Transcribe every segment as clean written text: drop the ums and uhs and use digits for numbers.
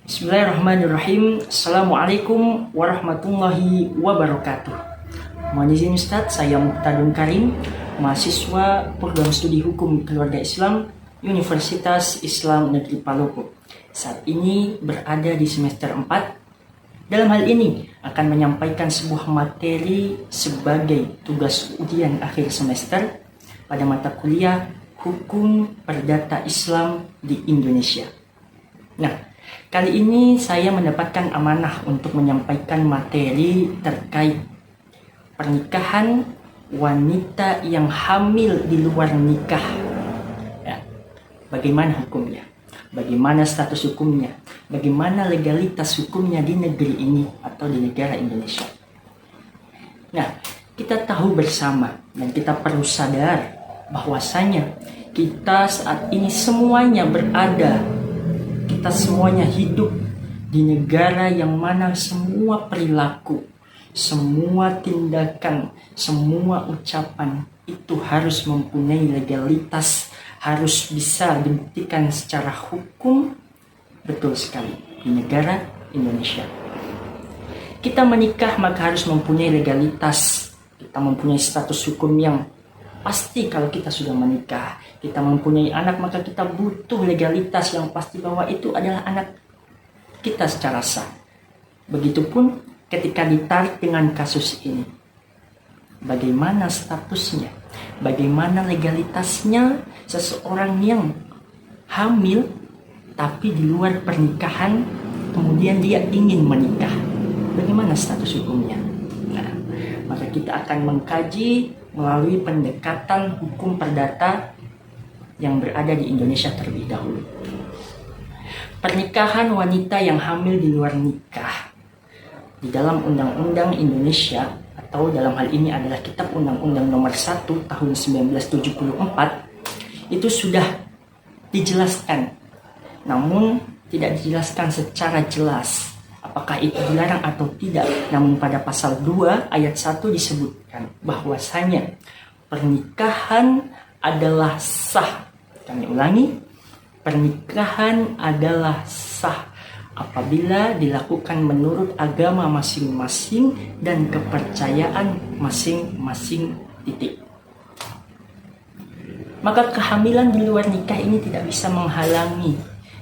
Bismillahirrahmanirrahim. Assalamualaikum warahmatullahi wabarakatuh. Mohon izin Ustadz, saya Muqtadun Karim, mahasiswa program studi hukum keluarga Islam Universitas Islam Negeri Palopo. Saat ini berada di semester 4. Dalam hal ini akan menyampaikan sebuah materi sebagai tugas ujian akhir semester pada mata kuliah Hukum Perdata Islam di Indonesia. Nah, kali ini saya mendapatkan amanah untuk menyampaikan materi terkait pernikahan wanita yang hamil di luar nikah. Ya, bagaimana hukumnya? Bagaimana status hukumnya? Bagaimana legalitas hukumnya di negeri ini atau di negara Indonesia? Nah, kita tahu bersama dan kita perlu sadar bahwasanya kita saat ini semuanya berada, kita semuanya hidup di negara yang mana semua perilaku, semua tindakan, semua ucapan itu harus mempunyai legalitas, harus bisa dibuktikan secara hukum. Betul sekali, di negara Indonesia. Kita menikah maka harus mempunyai legalitas, kita mempunyai status hukum yang pasti. Kalau kita sudah menikah, kita mempunyai anak, maka kita butuh legalitas yang pasti bahwa itu adalah anak kita secara sah. Begitupun ketika ditarik dengan kasus ini. Bagaimana statusnya? Bagaimana legalitasnya seseorang yang hamil tapi di luar pernikahan, kemudian dia ingin menikah? Bagaimana status hukumnya? Nah, maka kita akan mengkaji melalui pendekatan hukum perdata yang berada di Indonesia terlebih dahulu. Pernikahan wanita yang hamil di luar nikah di dalam Undang-Undang Indonesia, atau dalam hal ini adalah Kitab Undang-Undang Nomor 1 Tahun 1974, itu sudah dijelaskan, namun tidak dijelaskan secara jelas apakah itu dilarang atau tidak. Namun pada pasal 2 ayat 1 disebutkan bahwasanya pernikahan adalah sah. Kami ulangi, pernikahan adalah sah apabila dilakukan menurut agama masing-masing dan kepercayaan masing-masing. Titik. Maka kehamilan di luar nikah ini tidak bisa menghalangi,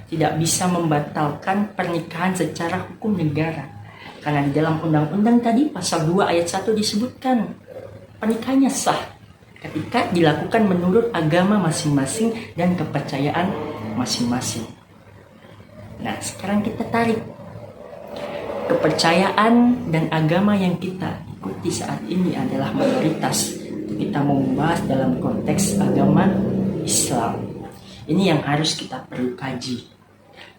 tidak bisa membatalkan pernikahan secara hukum negara. Karena di dalam undang-undang tadi pasal 2 ayat 1 disebutkan pernikahannya sah ketika dilakukan menurut agama masing-masing dan kepercayaan masing-masing. Nah, sekarang kita tarik kepercayaan dan agama yang kita ikuti saat ini adalah mayoritas. Kita mau membahas dalam konteks agama Islam. Ini yang harus kita perlu kaji.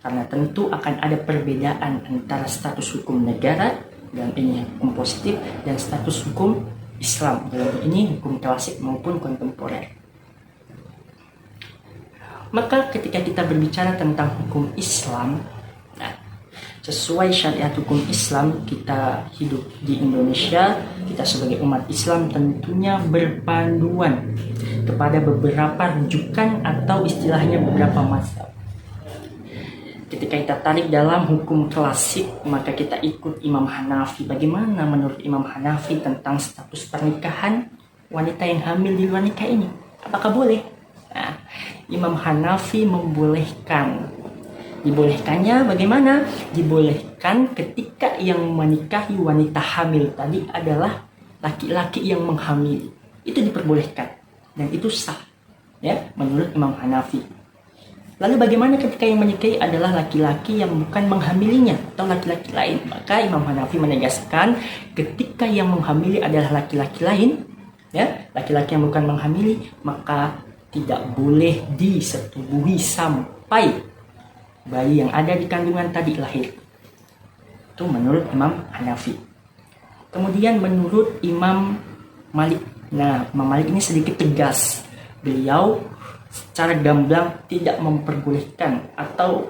Karena tentu akan ada perbedaan antara status hukum negara, dalam ini hukum positif, dan status hukum Islam, dalam ini hukum klasik maupun kontemporer. Maka ketika kita berbicara tentang hukum Islam, nah, sesuai syariat hukum Islam, kita hidup di Indonesia, kita sebagai umat Islam tentunya berpanduan kepada beberapa rujukan atau istilahnya beberapa mazhab. Ketika kita tarik dalam hukum klasik, maka kita ikut Imam Hanafi. Bagaimana menurut Imam Hanafi tentang status pernikahan wanita yang hamil di luar nikah ini? Apakah boleh? Nah, Imam Hanafi membolehkan. Dibolehkannya bagaimana? Dibolehkan ketika yang menikahi wanita hamil tadi adalah laki-laki yang menghamili. Itu diperbolehkan dan itu sah, ya, menurut Imam Hanafi. Lalu bagaimana ketika yang menikahi adalah laki-laki yang bukan menghamilinya atau laki-laki lain? Maka Imam Hanafi menegaskan ketika yang menghamili adalah laki-laki lain, ya, laki-laki yang bukan menghamili, maka tidak boleh disetubuhi sampai bayi yang ada di kandungan tadi lahir. Itu menurut Imam Hanafi. Kemudian menurut Imam Malik. Nah, Imam Malik ini sedikit tegas. Beliau secara gamblang tidak memperbolehkan atau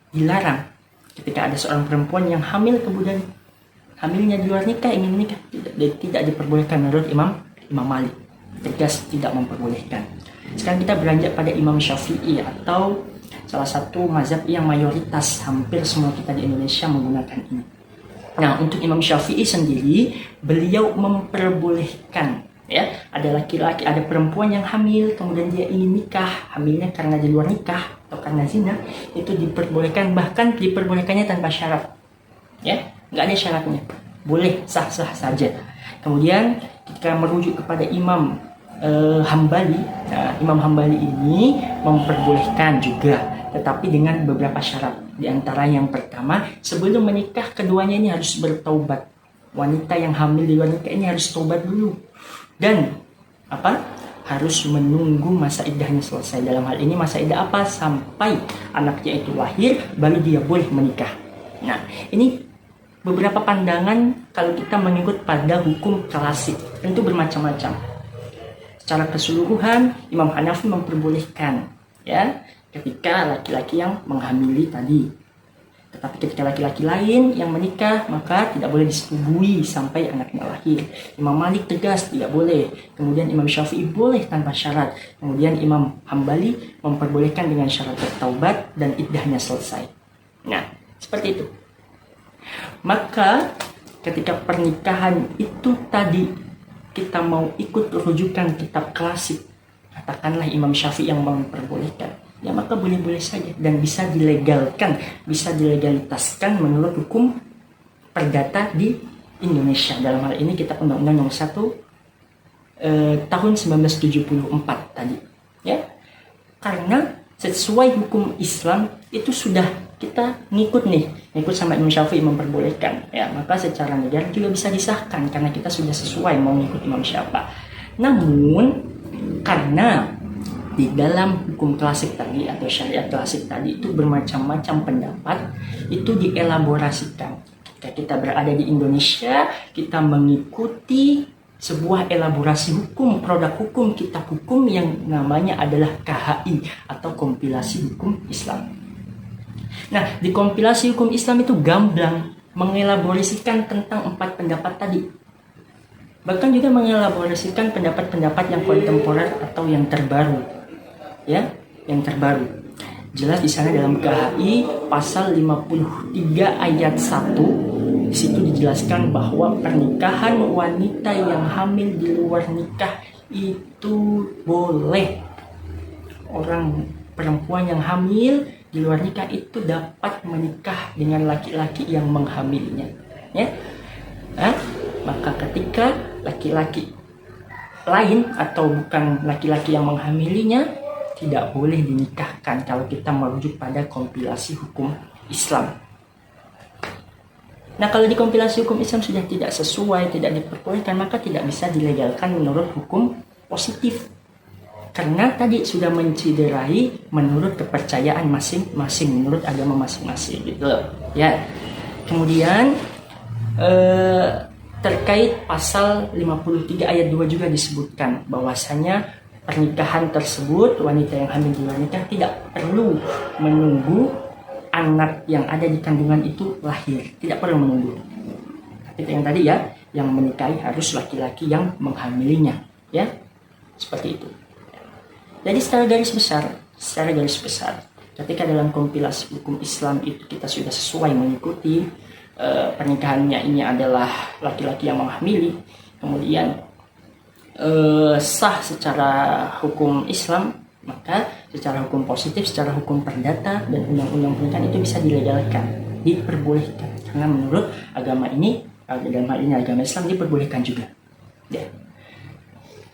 dilarang ketika ada seorang perempuan yang hamil kemudian hamilnya di luar nikah, ingin menikah, tidak diperbolehkan menurut Imam Malik. Tegas tidak memperbolehkan. Sekarang kita beranjak pada Imam Syafi'i atau salah satu mazhab yang mayoritas hampir semua kita di Indonesia menggunakan ini. Nah, untuk Imam Syafi'i sendiri, beliau memperbolehkan, ya, ada laki-laki, ada perempuan yang hamil, kemudian dia ingin nikah, hamilnya karena di luar nikah atau karena zina, itu diperbolehkan, bahkan diperbolehkannya tanpa syarat, ya, nggak ada syaratnya, boleh sah-sah saja. Kemudian ketika merujuk kepada Imam Hambali, nah, Imam Hambali ini memperbolehkan juga, tetapi dengan beberapa syarat. Di antara yang pertama, sebelum menikah keduanya ini harus bertaubat. Wanita yang hamil di luar nikah ini harus taubat dulu. Dan harus menunggu masa iddahnya selesai. Dalam hal ini masa iddah apa? Sampai anaknya itu lahir, baru dia boleh menikah. Nah, ini beberapa pandangan kalau kita mengikut pada hukum klasik. Tentu bermacam-macam. Secara keseluruhan, Imam Hanafi memperbolehkan, ya, ketika laki-laki yang menghamili tadi. Tetapi ketika laki-laki lain yang menikah, maka tidak boleh disetujui sampai anaknya lahir. Imam Malik tegas tidak boleh. Kemudian Imam Syafi'i boleh tanpa syarat. Kemudian Imam Hambali memperbolehkan dengan syarat bertaubat dan iddahnya selesai. Nah, seperti itu. Maka ketika pernikahan itu tadi kita mau ikut rujukan kitab klasik, katakanlah Imam Syafi'i yang memperbolehkan, ya maka boleh-boleh saja dan bisa dilegalkan, bisa dilegalitaskan menurut hukum perdata di Indonesia. Dalam hal ini Kitab Undang-Undang Nomor 1 tahun 1974 tadi, ya. Karena sesuai hukum Islam itu sudah kita ngikut sama Imam Syafi'i memperbolehkan, ya, maka secara negara juga bisa disahkan karena kita sudah sesuai mau ngikut Imam Syafi'i. Namun karena di dalam hukum klasik tadi atau syariat klasik tadi itu bermacam-macam pendapat, itu dielaborasikan. Ketika kita berada di Indonesia, kita mengikuti sebuah elaborasi hukum, produk hukum, kitab hukum yang namanya adalah KHI atau kompilasi hukum Islam. Nah, di kompilasi hukum Islam itu gamblang mengelaborasikan tentang 4 pendapat tadi. Bahkan juga mengelaborasikan pendapat-pendapat yang kontemporer atau yang terbaru. Ya, yang terbaru. Jelas di sana dalam KHI pasal 53 ayat 1 di situ dijelaskan bahwa pernikahan wanita yang hamil di luar nikah itu boleh. Orang perempuan yang hamil di luar nikah itu dapat menikah dengan laki-laki yang menghamilinya, ya. Maka ketika laki-laki lain atau bukan laki-laki yang menghamilinya tidak boleh dinikahkan kalau kita merujuk pada kompilasi hukum Islam. Nah, kalau di kompilasi hukum Islam sudah tidak sesuai, tidak diperbolehkan, maka tidak bisa dilegalkan menurut hukum positif. Karena tadi sudah menciderai menurut kepercayaan masing-masing, menurut agama masing-masing, gitu loh. Ya. Kemudian terkait pasal 53 ayat 2 juga disebutkan bahwasanya pernikahan tersebut, wanita yang hamil di luar nikah tidak perlu menunggu anak yang ada di kandungan itu lahir, tidak perlu menunggu. Itu yang tadi, ya, yang menikahi harus laki-laki yang menghamilinya, ya, seperti itu. Jadi secara garis besar, ketika dalam kompilasi hukum Islam itu kita sudah sesuai mengikuti pernikahannya ini adalah laki-laki yang menghamili, kemudian sah secara hukum Islam, maka secara hukum positif, secara hukum perdata dan undang-undang pernikahan itu bisa dilegalkan, diperbolehkan. Karena menurut agama ini, dalam hal ini agama Islam, diperbolehkan juga. Ya.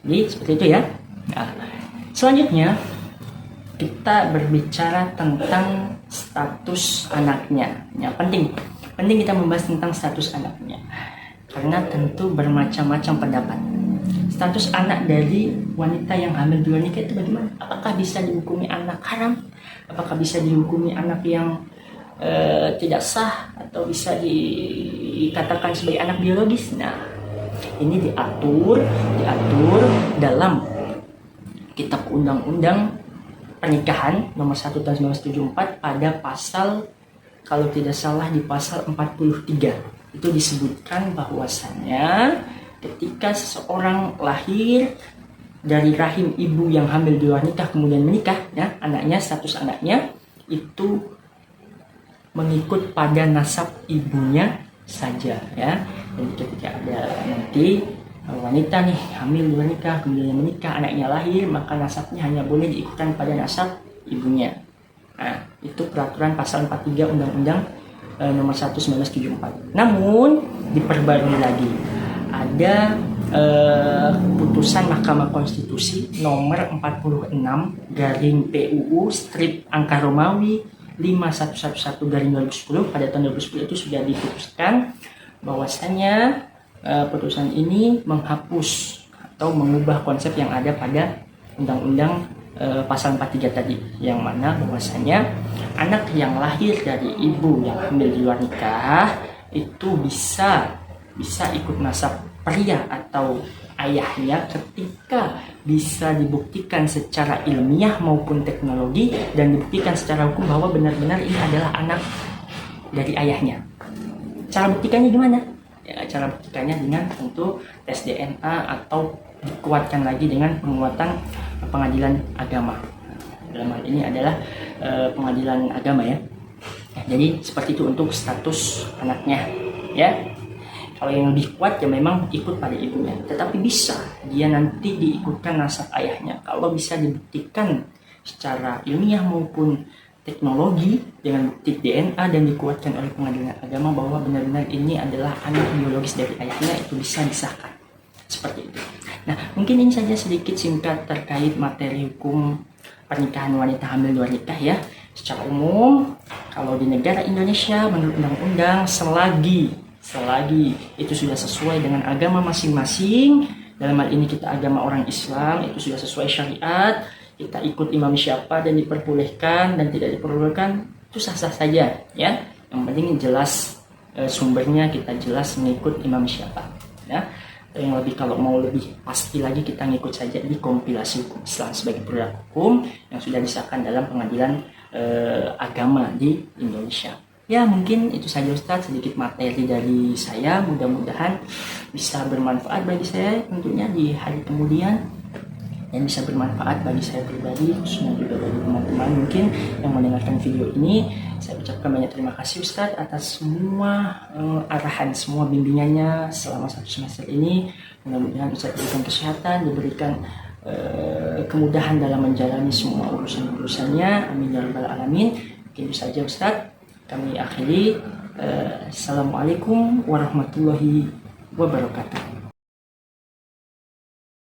Jadi seperti itu, ya. Nah, selanjutnya kita berbicara tentang status anaknya. Ya, penting kita membahas tentang status anaknya. Karena tentu bermacam-macam pendapat. Status anak dari wanita yang hamil di luar nikah itu bagaimana? Apakah bisa dihukumi anak haram? Apakah bisa dihukumi anak yang tidak sah? Atau bisa dikatakan sebagai anak biologis? Nah, ini diatur dalam Kitab Undang-Undang Pernikahan Nomor 1 Tahun 1974 pada pasal, kalau tidak salah di pasal 43. Itu disebutkan bahwasannya ketika seseorang lahir dari rahim ibu yang hamil di luar nikah kemudian menikah, ya, anaknya, status anaknya itu mengikut pada nasab ibunya saja ya. Jadi ketika ada nanti wanita nih hamil luar nikah kemudian menikah anaknya lahir, maka nasabnya hanya boleh diikutkan pada nasab ibunya. Nah, itu peraturan pasal 43 Undang-Undang nomor 1 1974. Namun diperbarui lagi. Ada putusan Mahkamah Konstitusi nomor 46 garing PUU strip angka Romawi 5111/2010 pada tahun 2010 itu sudah diputuskan bahwasanya putusan ini menghapus atau mengubah konsep yang ada pada Undang-Undang pasal 43 tadi, yang mana bahwasanya anak yang lahir dari ibu yang hamil di luar nikah itu bisa ikut nasab pria atau ayahnya ketika bisa dibuktikan secara ilmiah maupun teknologi dan dibuktikan secara hukum bahwa benar-benar ini adalah anak dari ayahnya. Cara buktikannya gimana? Ya, cara buktikannya dengan tentu tes DNA atau dikuatkan lagi dengan penguatan pengadilan agama. Dalam hal ini adalah pengadilan agama ya. Jadi seperti itu untuk status anaknya ya. Kalau yang lebih kuat ya memang ikut pada ibunya, tetapi bisa dia nanti diikutkan nasab ayahnya kalau bisa dibuktikan secara ilmiah maupun teknologi dengan bukti DNA dan dikuatkan oleh pengadilan agama bahwa benar-benar ini adalah anak biologis dari ayahnya, itu bisa disahkan seperti itu. Nah, mungkin ini saja sedikit singkat terkait materi hukum pernikahan wanita hamil luar nikah ya. Secara umum, kalau di negara Indonesia menurut undang-undang selagi itu sudah sesuai dengan agama masing-masing, dalam hal ini kita agama orang Islam, itu sudah sesuai syariat, kita ikut imam siapa dan diperbolehkan dan tidak diperbolehkan, itu sah-sah saja ya. Yang penting jelas sumbernya, kita jelas mengikut imam siapa ya. Yang lebih, kalau mau lebih pasti lagi, kita ngikut saja di kompilasi hukum Islam sebagai produk hukum yang sudah disahkan dalam pengadilan agama di Indonesia. Ya, mungkin itu saja Ustadz, sedikit materi dari saya, mudah-mudahan bisa bermanfaat bagi saya tentunya di hari kemudian, dan bisa bermanfaat bagi saya pribadi, khususnya juga bagi teman-teman mungkin yang mendengarkan video ini. Saya ucapkan banyak terima kasih Ustadz atas semua arahan, semua bimbingannya selama 1 semester ini. Mudah-mudahan Ustadz diberikan kesehatan, diberikan kemudahan dalam menjalani semua urusan-urusannya. Amin ya rabbal alamin. Mungkin itu saja Ustadz. Kami akhiri. Assalamualaikum warahmatullahi wabarakatuh.